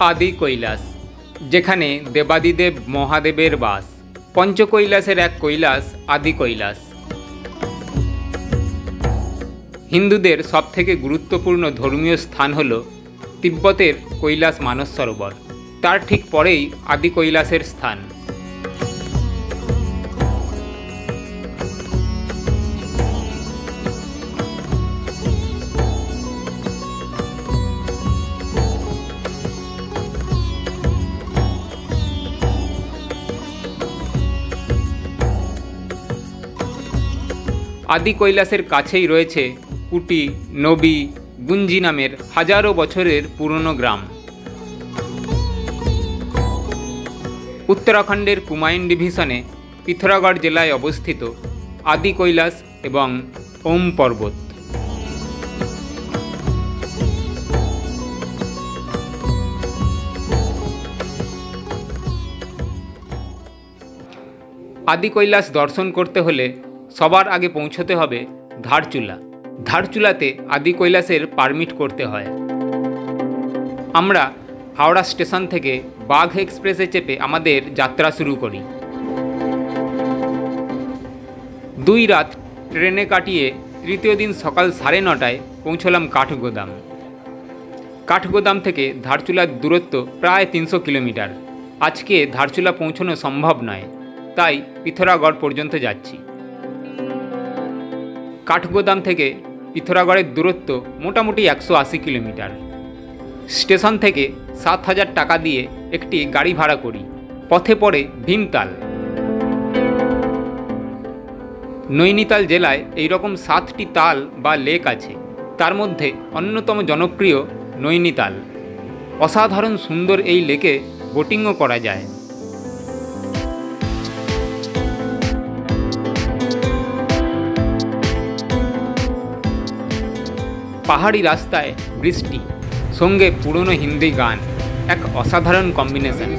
আদি কৈলাস, যেখানে দেবাদিদেব মহাদেবের বাস। পঞ্চকৈলাসের এক কৈলাস আদি কৈলাস। হিন্দুদের সবথেকে গুরুত্বপূর্ণ ধর্মীয় স্থান হল তিব্বতের কৈলাস মানস সরোবর। তার ঠিক পরেই আদি কৈলাসের স্থান। আদি কৈলাসের কাছেই রয়েছে কুটি, নবী, গুঞ্জি নামের হাজারো বছরের পুরনো গ্রাম। উত্তরাখণ্ডের কুমায়ুন ডিভিশনে পিথোরাগড় জেলায় অবস্থিত আদি কৈলাস এবং ওম পর্বত। আদি কৈলাস দর্শন করতে হলে সবার আগে পৌঁছতে হবে ধারচুলা। ধারচুলাতে আদি কৈলাসের পারমিট করতে হয়। আমরা হাওড়া স্টেশন থেকে বাঘ এক্সপ্রেসে চেপে আমাদের যাত্রা শুরু করি। 2 রাত ট্রেনে কাটিয়ে তৃতীয় দিন সকাল 9:30টায় পৌঁছলাম কাঠগোদাম। কাঠগোদাম থেকে ধারচুলার দূরত্ব প্রায় 300 কিলোমিটার। আজকে ধারচুলা পৌঁছানো সম্ভব নয়, তাই পিথোরাগড় পর্যন্ত যাচ্ছি। কাঠগোদাম থেকে পিথোরাগড়ের দূরত্ব মোটামুটি 180 কিলোমিটার। স্টেশন থেকে 7,000 টাকা দিয়ে একটি গাড়ি ভাড়া করি। পথে পড়ে ভীমতাল। নৈনিতাল জেলায় এইরকম 7টি তাল বা লেক আছে। তার মধ্যে অন্যতম জনপ্রিয় নৈনিতাল। অসাধারণ সুন্দর এই লেকে বোটিংও করা যায়। পাহাড়ি রাস্তায় বৃষ্টি, সঙ্গে পুরনো হিন্দি গান, এক অসাধারণ কম্বিনেশন।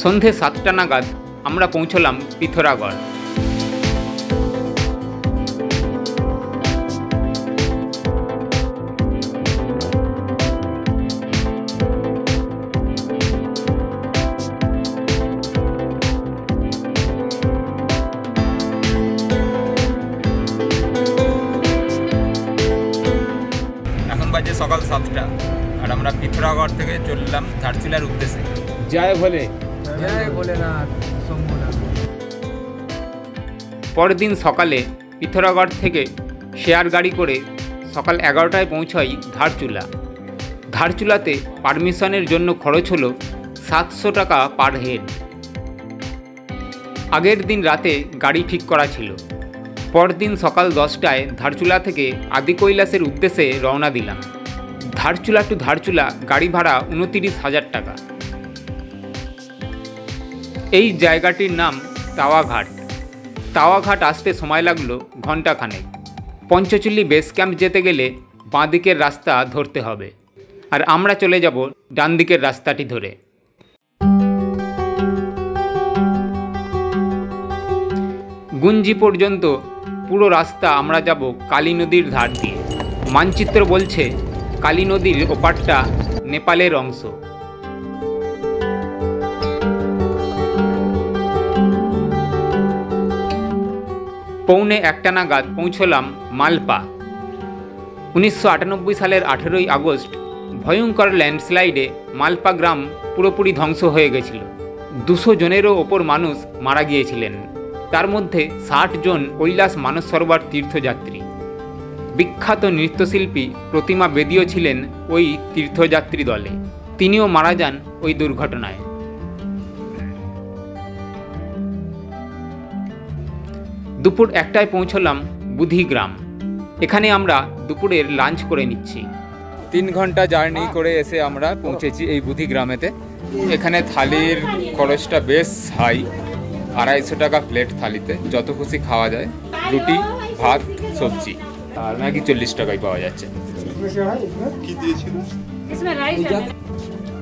সন্ধে 7টা নাগাদ আমরা পৌঁছলাম পিথোরাগড়। বাজে সকাল 7টা, আর আমরা পিথোরাগড় থেকে চললাম ধারচুলার উদ্দেশ্যে। জয় ভোলে, জয় ভোলেনাথ। পরের দিন সকালে পিথোরাগড় থেকে শেয়ার গাড়ি করে সকাল 11টায় পৌঁছাই ধারচুলা। ধারচুলাতে পারমিশনের জন্য খরচ হলো 700 টাকা পার হেড। আগের দিন রাতে গাড়ি ঠিক করা ছিল। পরদিন সকাল 10টায় ধারচুলা থেকে আদি কৈলাসের উদ্দেশ্যে রওনা দিলাম। ধারচুলা টু ধারচুলা গাড়ি ভাড়া 29,000 টাকা। এই জায়গাটির নাম তাওয়াঘাট। তাওয়াঘাট আসতে সময় লাগলো ঘণ্টাখানেক। পঞ্চচুল্লি বেস ক্যাম্প যেতে গেলে বাঁ দিকের রাস্তা ধরতে হবে, আর আমরা চলে যাব ডান দিকের রাস্তাটি ধরে। গুঞ্জি পর্যন্ত পুরো রাস্তা আমরা যাব কালী নদীর ধার দিয়ে। মানচিত্র বলছে কালী নদীর ওপারটা নেপালের অংশ। পৌনে 1টা নাগাদ পৌঁছলাম মালপা। 1998 সালের 18ই আগস্ট ভয়ঙ্কর ল্যান্ডস্লাইডে মালপা গ্রাম পুরোপুরি ধ্বংস হয়ে গেছিল। 200 জনেরও ওপর মানুষ মারা গিয়েছিলেন। তার মধ্যে 60 জন কৈলাস মানস সরোবর তীর্থযাত্রী। বিখ্যাত নৃত্যশিল্পী প্রতিমা বেদীও ছিলেন ওই তীর্থযাত্রী দলে। তিনিও মারা যান ওই দুর্ঘটনায়। দুপুর 1টায় পৌঁছলাম বুধি গ্রাম। এখানে আমরা দুপুরের লাঞ্চ করে নিচ্ছি। 3 ঘন্টা জার্নি করে এসে আমরা পৌঁছেছি এই বুধি গ্রামেতে। এখানে থালির খরচটা বেশ হাই, 250 টাকা প্লেট থালিতে, যত খুশি খাওয়া যায়। রুটি, ভাত, সবজি আর ম্যাগি 40 টাকায় পাওয়া যাচ্ছে।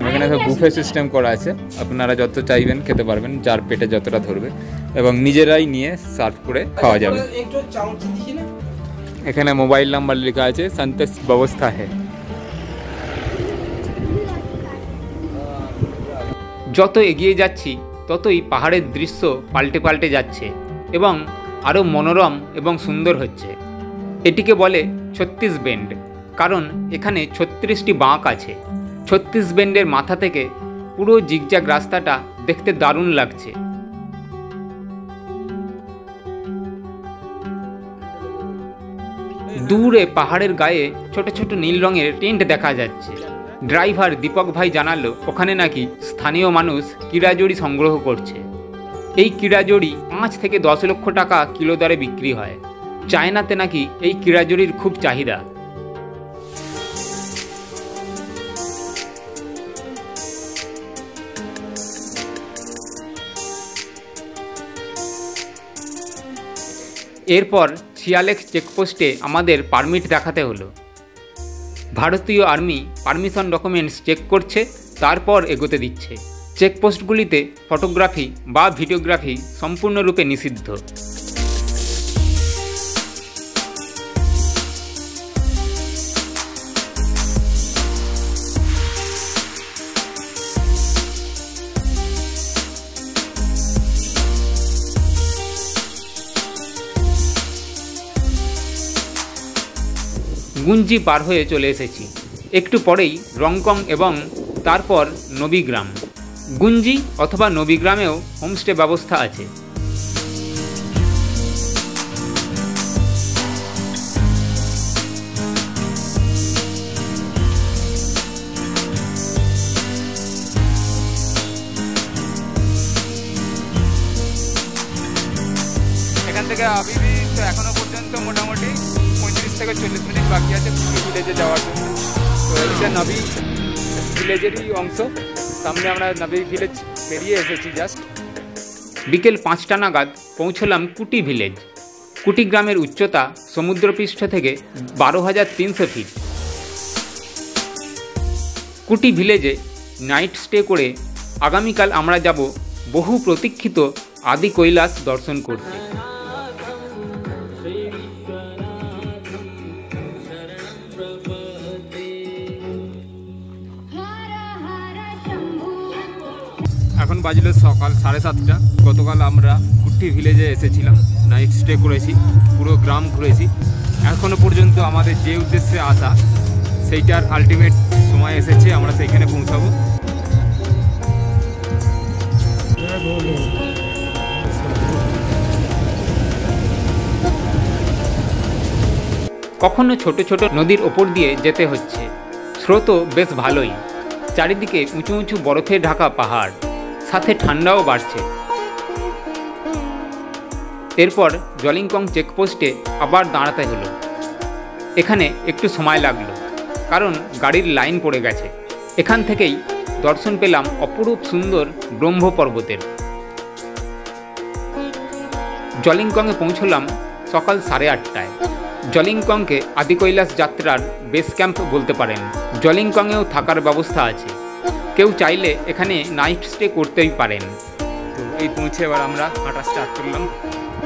এখানে সব বুফে সিস্টেম করা আছে, আপনারা যত চাইবেন খেতে পারবেন, যার পেটে যতটা ধরবে, এবং নিজেরাই নিয়ে সার্ভ করে খাওয়া যাবে। এখানে মোবাইল নাম্বার লেখা আছে, সন্তোষ ব্যবস্থা है। যত এগিয়ে যাচ্ছি ততই পাহাড়ের দৃশ্য পাল্টে পাল্টে যাচ্ছে এবং আরও মনোরম এবং সুন্দর হচ্ছে। এটিকে বলে 36 বেন্ড, কারণ এখানে 36টি বাঁক আছে। 36 বেন্ডের মাথা থেকে পুরো জিগজ্যাগ রাস্তাটা দেখতে দারুণ লাগছে। দূরে পাহাড়ের গায়ে ছোট ছোট নীল রঙের টেন্ট দেখা যাচ্ছে। ড্রাইভার দীপক ভাই জানালো ওখানে নাকি স্থানীয় মানুষ কিরাজড়ি সংগ্রহ করছে। এই কিরাজড়ি 5 থেকে 10 লক্ষ টাকা কিলো দরে বিক্রি হয়। চায়নাতে নাকি এই কিরাজড়ির খুব চাহিদা। এরপর শিয়ালেক চেকপোস্টে আমাদের পারমিট দেখাতে হলো। ভারতীয় আর্মি পারমিশন ডকুমেন্টস চেক করছে, তারপর এগোতে দিচ্ছে। চেকপোস্টগুলিতে ফটোগ্রাফি বা ভিডিওগ্রাফি সম্পূর্ণরূপে নিষিদ্ধ। গুঞ্জি পার হয়ে চলে এসেছি। একটু পরেই রংকং এবং তারপর নবীগ্রাম। গুঞ্জি অথবা নবীগ্রামেও হোমস্টে ব্যবস্থা আছে। এখান থেকে আবিবি তো এখনো পর্যন্ত মোটামুটি 35 থেকে 40 মিনিট বাকি আছে কুটি ভিলেজে যাওয়ার জন্য। তো এটা নবী ভিলেজেরই অংশ। সামনে আমরা নবী ভিলেজ পেরিয়ে এসেছি জাস্ট। বিকেল 5টা নাগাদ পৌঁছলাম কুটি ভিলেজ। কুটি গ্রামের উচ্চতা সমুদ্রপৃষ্ঠ থেকে 12,300 ফিট। কুটি ভিলেজে নাইট স্টে করে আগামীকাল আমরা যাব বহু প্রতীক্ষিত আদি কৈলাস দর্শন করতে। এখন বাজলো সকাল 7:30। গতকাল আমরা কুটি ভিলেজে এসেছিলাম, নাইট স্টে করেছি, পুরো গ্রাম ঘুরেছি। এখনও পর্যন্ত আমাদের যে উদ্দেশ্যে আসা সেইটার আলটিমেট সময় এসেছে, আমরা সেইখানে পৌঁছাবো। কখনো ছোট ছোট নদীর ওপর দিয়ে যেতে হচ্ছে। স্রোতও বেশ ভালোই, চারিদিকে উঁচু উঁচু বরফে ঢাকা পাহাড়, সাথে ঠান্ডাও বাড়ছে। এরপর জলিংকং চেকপোস্টে আবার দাঁড়াতে হলো। এখানে একটু সময় লাগলো, কারণ গাড়ির লাইন পড়ে গেছে। এখান থেকেই দর্শন পেলাম অপরূপ সুন্দর ব্রহ্ম পর্বতের। জলিংকংয়ে পৌঁছলাম সকাল 8:30টায়। জলিংকংকে আদি কৈলাস যাত্রার বেস ক্যাম্প বলতে পারেন। জলিংকংয়েও থাকার ব্যবস্থা আছে, কেউ চাইলে এখানে নাইট স্টে করতেই পারেন। তো এই পৌঁছে এবার আমরা হাঁটা স্টার্ট করলাম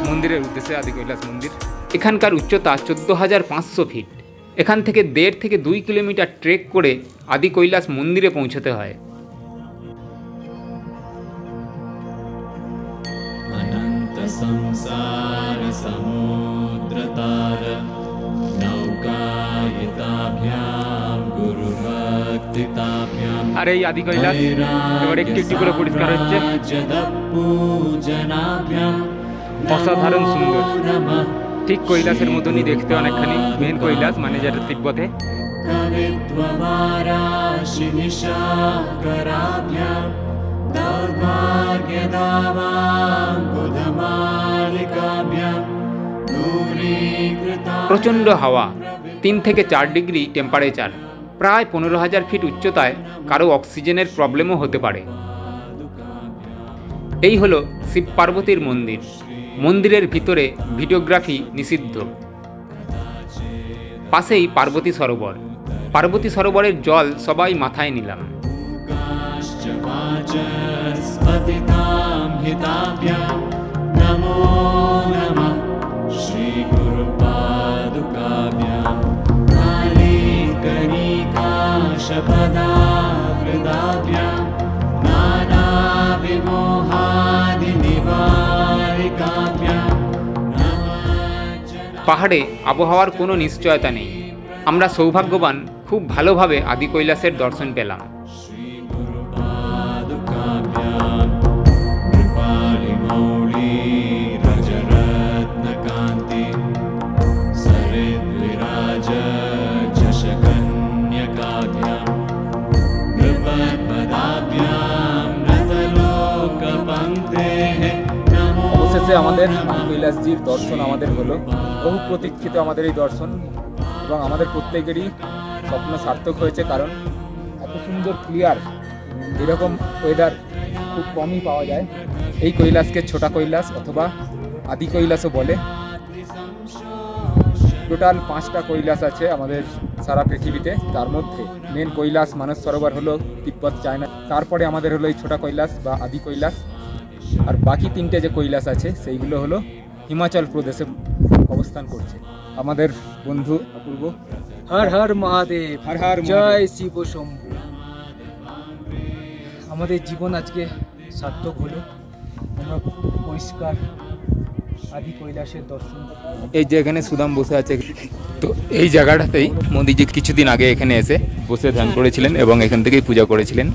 মন্দিরের উদ্দেশ্যে, আদি কৈলাস মন্দির। এখানকার উচ্চতা 14,500 ফিট। এখান থেকে 1.5 থেকে 2 কিলোমিটার ট্রেক করে আদি কৈলাস মন্দিরে পৌঁছতে হয়। अनंत संसार समुद्र तार नौकायिताभ्याम गुरु भक्तिताभ्याम। আর এই আদি কৈলাস এবার একটু একটু করে পরিষ্কার হচ্ছে। অসাধারণ সুন্দর, ঠিক কৈলাসের মতনই দেখতে অনেকখানি। মেন কৈলাস মানে যেটা তিব্বতে। প্রচণ্ড হাওয়া, 3 থেকে 4 ডিগ্রি টেম্পারেচার। প্রায় 15,000 ফিট উচ্চতায় কারো অক্সিজেনের প্রবলেমও হতে পারে। এই হলো শিব পার্বতীর মন্দির। মন্দিরের ভিতরে ভিডিওগ্রাফি নিষিদ্ধ। পাশেই পার্বতী সরোবর। পার্বতী সরোবরের জল সবাই মাথায় নিলাম। वाचस्पतितां हिताभ्यां नमो नमः श्रीगुरुपादुकाभ्यां कालिकनिकाशपदावृताभ्यां नानाविमोहादिनिवारिकाभ्यां পাহাড়ে আবহাওয়ার কোনো নিশ্চয়তা নেই। আমরা সৌভাগ্যবান, খুব ভালোভাবে আদি কৈলাসের দর্শন পেলাম। पादुकाभ्यां कृपालिमौलिरजरत्नकान्ति सरिद्विराजचषकन्यकाभ्यां नृपद्पदाभ्यां नतलोकपङ्क्तेः नमो অবশেষে আমাদের আদি কৈলাসজির দর্শন আমাদের হলো। বহু প্রতীক্ষিত আমাদের এই দর্শন, এবং আমাদের প্রত্যেকেরই স্বপ্ন সার্থক হয়েছে, কারণ এত সুন্দর ক্লিয়ার এরকম ওয়েদার খুব কমই পাওয়া যায়। এই কৈলাসকে ছোটা কৈলাস অথবা আদি কৈলাসও বলে। টোটাল 5টা কৈলাস আছে আমাদের সারা পৃথিবীতে, তার মধ্যে মেন কৈলাস মানস সরোবর হলো তিব্বত, চায়না। তারপরে আমাদের হলো এই ছোটা কৈলাস বা আদি কৈলাস, আর বাকি 3টে যে কৈলাস আছে সেইগুলো হলো হিমাচল প্রদেশে অবস্থান করছে। আমাদের বন্ধু অপূর্ব, হর হর মহাদেব, হর হর জয় শিব শম্ভু। আমাদের জীবন আজকে সার্থক হলো। আমরা পরিষ্কার আদি কৈলাসের দর্শন। এই যে এখানে সুদাম বসে আছে, তো এই জায়গাটাতেই মোদিজি কিছুদিন আগে এখানে এসে বসে ধ্যান করেছিলেন এবং এখান থেকেই পূজা করেছিলেন।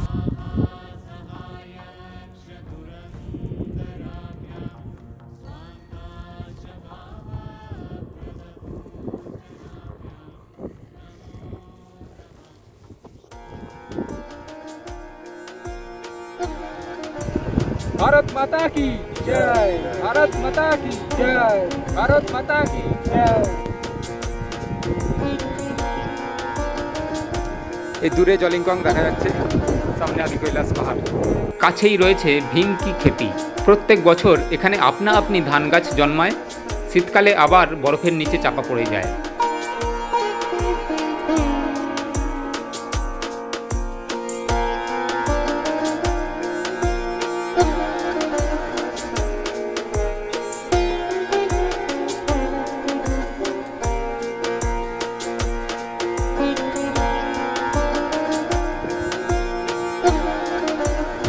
भारत माता की जय, भारत माता की जय, भारत माता की जय। এই দূরে জলিংকং দেখা যাচ্ছে, সামনে আদি কৈলাস পাহাড়। কাছেই রয়েছে ভীমকি খেতি। প্রত্যেক বছর এখানে আপনা আপনি ধান গাছ জন্মায়, শীতকালে আবার বরফের নিচে চাপা পড়ে যায়।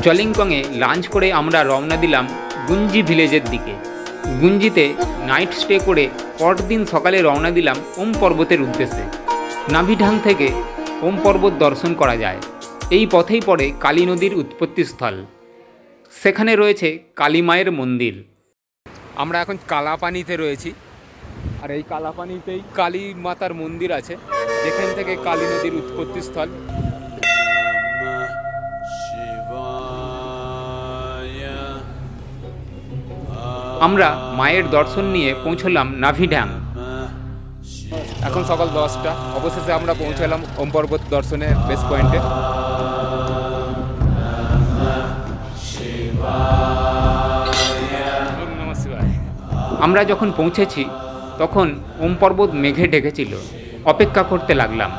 জলিংকংয়ে লাঞ্চ করে আমরা রওনা দিলাম গুঞ্জি ভিলেজের দিকে। গুঞ্জিতে নাইট স্টে করে পরদিন সকালে রওনা দিলাম ওম পর্বতের উদ্দেশ্যে। নাভিঢাং থেকে ওম পর্বত দর্শন করা যায়। এই পথেই পড়ে কালী নদীর উৎপত্তিস্থল, সেখানে রয়েছে কালী মায়ের মন্দির। আমরা এখন কালাপানিতে রয়েছি, আর এই কালাপানিতেই কালী মাতার মন্দির আছে, যেখান থেকে কালী নদীর উৎপত্তিস্থল। আমরা মায়ের দর্শন নিয়ে পৌঁছলাম নাভিঢাং। এখন সকাল 10টা, অবশেষে আমরা পৌঁছালাম ওম পর্বত দর্শনের বেস পয়েন্টে। আমরা যখন পৌঁছেছি তখন ওম পর্বত মেঘে ঢেকেছিল। অপেক্ষা করতে লাগলাম।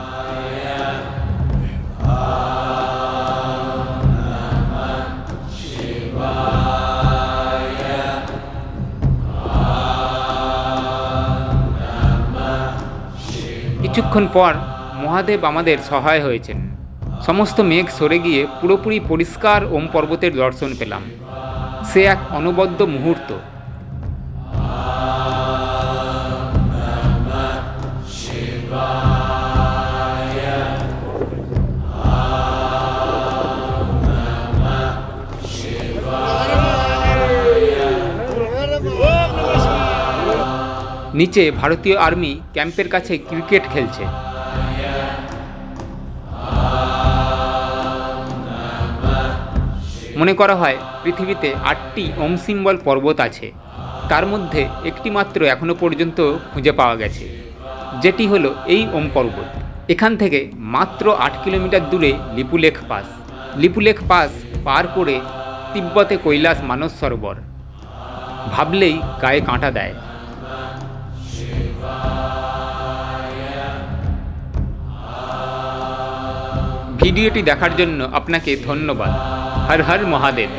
কিছুক্ষণ পর মহাদেব আমাদের সহায় হয়েছেন। সমস্ত মেঘ সরে গিয়ে পুরোপুরি পরিষ্কার ওম পর্বতের দর্শন পেলাম। সে এক অনবদ্য মুহূর্ত। নিচে ভারতীয় আর্মি ক্যাম্পের কাছে ক্রিকেট খেলছে। মনে করা হয় পৃথিবীতে 8টি ওম সিম্বল পর্বত আছে, তার মধ্যে একটি মাত্র এখনও পর্যন্ত খুঁজে পাওয়া গেছে, যেটি হলো এই ওম পর্বত। এখান থেকে মাত্র 8 কিলোমিটার দূরে লিপুলেখ পাস। লিপুলেখ পাস পার করে তিব্বতে কৈলাস মানস সরোবর। ভাবলেই গায়ে কাঁটা দেয়। ভিডিওটি দেখার জন্য আপনাকে ধন্যবাদ। হর হর মহাদেব।